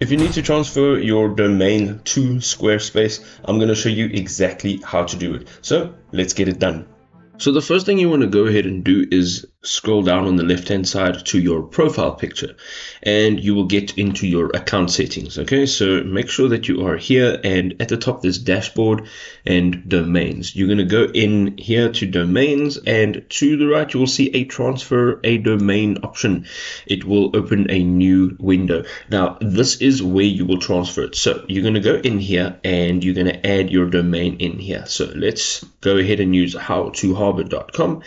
If you need to transfer your domain to Squarespace, I'm going to show you exactly how to do it. So let's get it done. So the first thing you want to go ahead and do is scroll down on the left hand side to your profile picture, and you will get into your account settings. Okay, so make sure that you are here, and at the top there's dashboard and domains. You're going to go in here to domains, and to the right you will see a transfer a domain option. It will open a new window. Now this is where you will transfer it. So you're going to go in here and you're going to add your domain in here. So let's go ahead and use howtoharbor.com,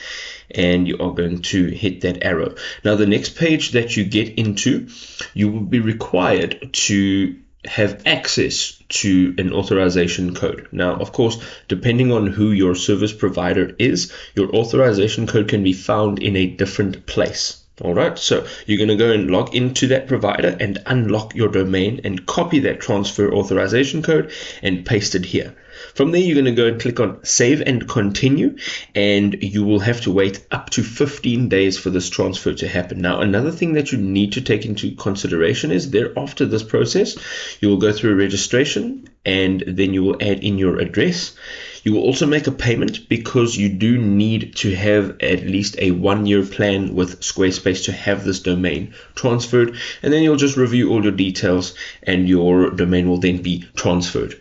and you are going to hit that arrow. Now the next page that you get into, you will be required to have access to an authorization code. Now, of course, depending on who your service provider is, your authorization code can be found in a different place. All right, so you're going to go and log into that provider and unlock your domain and copy that transfer authorization code and paste it here. From there, you're going to go and click on save and continue, and you will have to wait up to 15 days for this transfer to happen. Now, another thing that you need to take into consideration is thereafter this process, you will go through a registration, and then you will add in your address. You will also make a payment because you do need to have at least a 1-year plan with Squarespace to have this domain transferred, and then you'll just review all your details and your domain will then be transferred.